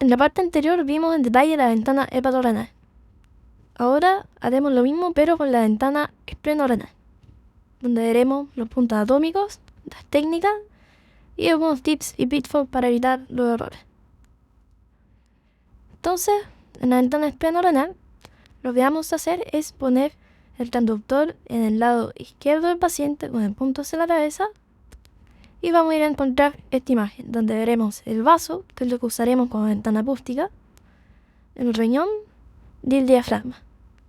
En la parte anterior vimos en detalle la ventana hepatorenal. Ahora haremos lo mismo pero con la ventana esplenorenal, donde veremos los puntos atómicos, las técnicas y algunos tips y pitfalls para evitar los errores. Entonces, en la ventana esplenorenal, lo que vamos a hacer es poner el transductor en el lado izquierdo del paciente con el punto hacia la cabeza y vamos a ir a encontrar esta imagen donde veremos el vaso, que es lo que usaremos como ventana acústica, el riñón y el diafragma.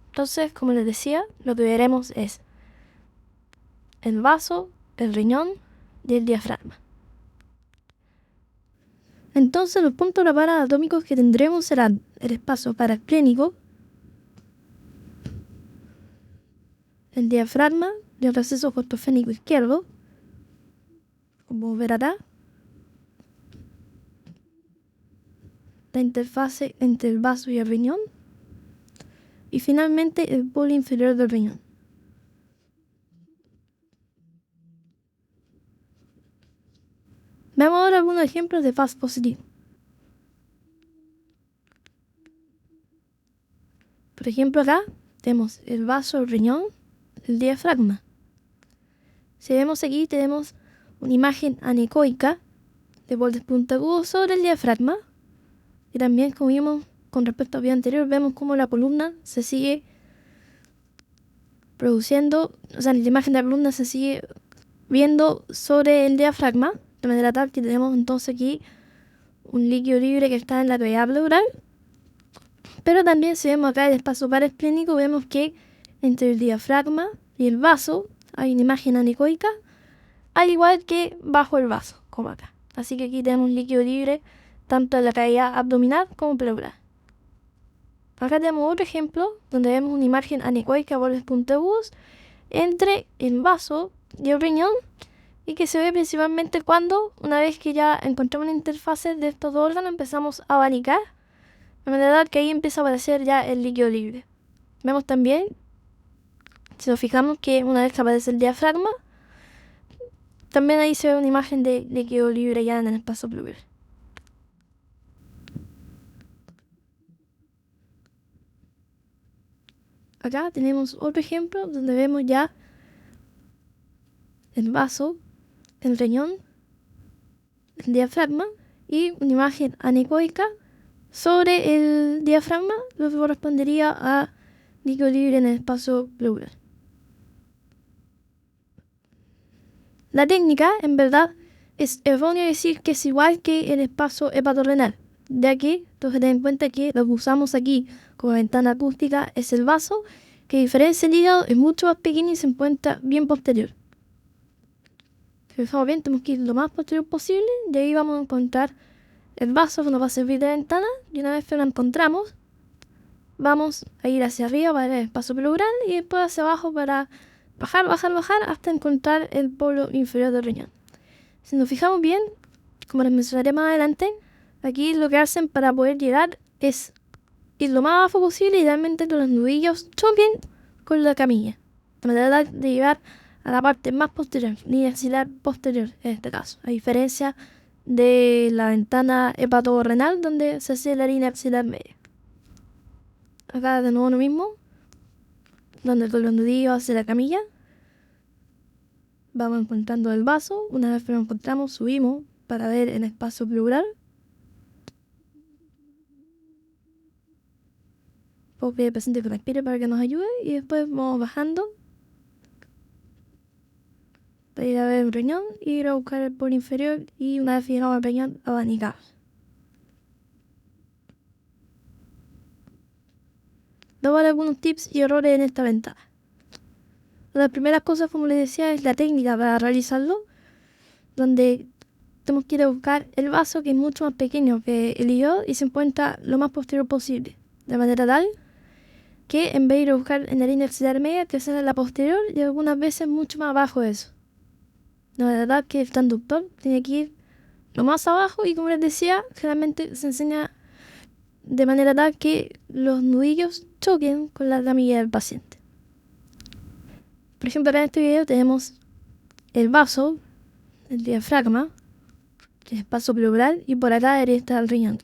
Entonces, como les decía, lo que veremos es el vaso, el riñón y el diafragma. Entonces, los puntos anatómicos que tendremos serán el espacio paraesplénico, el diafragma y el receso costofénico izquierdo, como ver acá, la interfase entre el vaso y el riñón, y finalmente el bolo inferior del riñón. Veamos ahora algunos ejemplos de vaso positivo. Por ejemplo, acá tenemos el vaso, el riñón, el diafragma. Si vemos aquí, tenemos una imagen anecoica de bordes puntiagudos sobre el diafragma. Y también, como vimos con respecto al video anterior, vemos cómo la columna se sigue produciendo, o sea, la imagen de la columna se sigue viendo sobre el diafragma, de manera tal que tenemos entonces aquí un líquido libre que está en la cavidad pleural. Pero también si vemos acá el espacio paraesplénico, vemos que entre el diafragma y el vaso hay una imagen anecoica, al igual que bajo el vaso, como acá. Así que aquí tenemos un líquido libre tanto en la cavidad abdominal como pleural. Acá tenemos otro ejemplo donde vemos una imagen anecoica por los puntiagudos entre el vaso y el riñón, y que se ve principalmente cuando, una vez que ya encontramos una interfase de estos dos órganos, empezamos a abanicar, de manera que ahí empieza a aparecer ya el líquido libre. Vemos también, si nos fijamos, que una vez que aparece el diafragma, también ahí se ve una imagen de líquido libre ya en el espacio pleural. Acá tenemos otro ejemplo donde vemos ya el vaso, el riñón, el diafragma y una imagen anecoica sobre el diafragma, lo que correspondería a líquido libre en el espacio pleural. La técnica, en verdad, es erróneo decir que es igual que el espacio hepatorenal, ya que tenemos que tener en cuenta que lo que usamos aquí como ventana acústica es el vaso, que a diferencia del hígado es mucho más pequeño y se encuentra bien posterior. Si lo usamos bien, tenemos que ir lo más posterior posible, y ahí vamos a encontrar el vaso que nos va a servir de ventana, y una vez que lo encontramos, vamos a ir hacia arriba para el espacio pleural y después hacia abajo para bajar hasta encontrar el polo inferior del riñón. Si nos fijamos bien, como les mencionaré más adelante, aquí lo que hacen para poder llegar es ir lo más abajo posible y realmente los nudillos choquen con la camilla, de manera de llegar a la parte más posterior, línea axilar posterior en este caso, a diferencia de la ventana hepatorenal donde se hace la línea axilar media. Acá de nuevo lo mismo, donde con los nudillos hacia la camilla vamos encontrando el vaso. Una vez que lo encontramos, subimos para ver el espacio pleural. Puedo pedir al paciente que respire para que nos ayude y después vamos bajando para ir a ver el riñón y ir a buscar el polo inferior, y una vez llegamos al riñón, abanicar. Luego hay algunos tips y errores en esta ventana. Una de las primeras cosas, como les decía, es la técnica para realizarlo, donde tenemos que ir a buscar el vaso, que es mucho más pequeño que el hígado y se encuentra lo más posterior posible, de manera tal que en vez de ir a buscar en la línea axilar media, que sea en la posterior y algunas veces mucho más abajo de eso. De manera tal que el transductor tiene que ir lo más abajo, y como les decía, generalmente se enseña de manera tal que los nudillos choquen con la camilla del paciente. Por ejemplo, acá en este video tenemos el vaso, el diafragma, el espacio pleural, y por acá debería estar el riñón.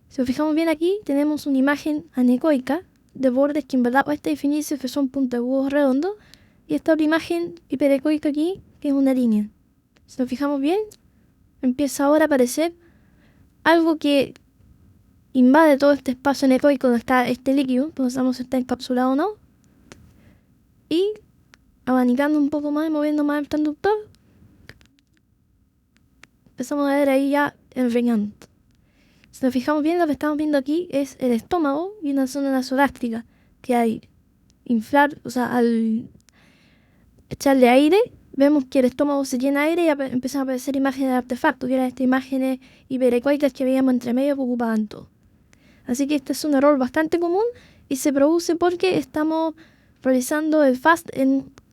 Si nos fijamos bien aquí, tenemos una imagen anecoica de bordes que en verdad puede definirse que son puntiagudos redondos, y esta otra imagen hiperecoica aquí, que es una línea. Si nos fijamos bien, empieza ahora a aparecer algo que invade todo este espacio anecoico donde está este líquido, no sabemos si está encapsulado o no, y abanicando un poco más y moviendo más el transductor, empezamos a ver ahí ya el riñón. Si nos fijamos bien, lo que estamos viendo aquí es el estómago y una zona nasogástrica que hay inflar, o sea, al echarle aire, vemos que el estómago se llena de aire y empiezan a aparecer imágenes de artefactos, que eran estas imágenes hiperecoicas que veíamos entre medio que ocupaban todo. Así que este es un error bastante común y se produce porque estamos realizando el FAST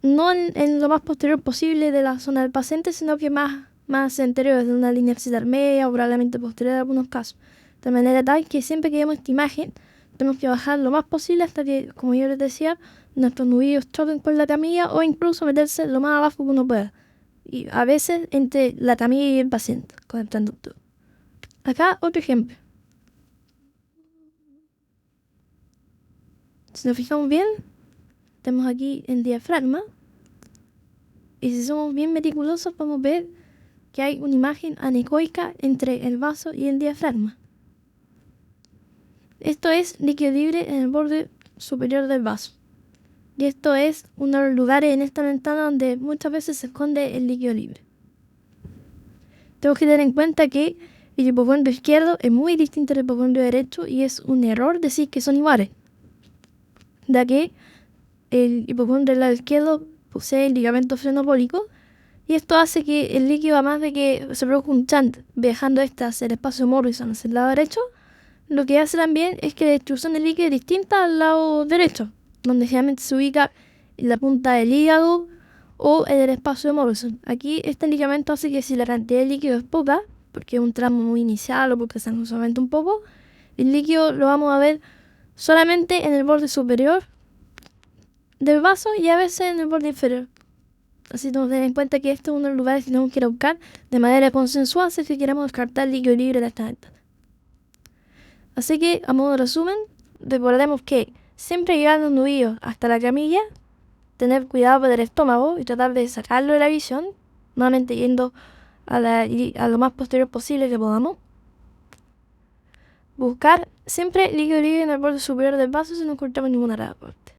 no en lo más posterior posible de la zona del paciente, sino que más anterior, desde una línea axilar media o probablemente posterior en algunos casos. De manera tal que siempre que vemos esta imagen, tenemos que bajar lo más posible hasta que, como yo les decía, nuestros nudillos choquen con la camilla o incluso meterse lo más abajo que uno pueda. Y a veces entre la camilla y el paciente, con el transductor. Acá otro ejemplo. Si nos fijamos bien, tenemos aquí el diafragma. Y si somos bien meticulosos, podemos ver que hay una imagen anecoica entre el vaso y el diafragma. Esto es líquido libre en el borde superior del vaso. Y esto es uno de los lugares en esta ventana donde muchas veces se esconde el líquido libre. Tenemos que tener en cuenta que el hipocondrio izquierdo es muy distinto al hipocondrio derecho y es un error decir que son iguales, ya que el hipocondrio del lado izquierdo posee el ligamento frenopólico y esto hace que el líquido, además de que se produzca un chant viajando hacia el espacio Morrison hacia el lado derecho, lo que hace también es que la distribución del líquido es distinta al lado derecho, donde generalmente se ubica en la punta del hígado o en el espacio de Morrison. Aquí este ligamento hace que si la cantidad de líquido es poca, porque es un tramo muy inicial o porque se solamente un poco, el líquido lo vamos a ver solamente en el borde superior del vaso y a veces en el borde inferior. Así tenemos que tener en cuenta que este es uno de los lugares que tenemos que ir a buscar de manera consensual si queremos descartar líquido libre de esta ventana. Así que, a modo de resumen, recordemos que siempre llevar los nudillos hasta la camilla, tener cuidado con el estómago y tratar de sacarlo de la visión, nuevamente yendo a lo más posterior posible que podamos. Buscar siempre líquido libre en el borde superior del vaso si no encontramos ninguna rara parte.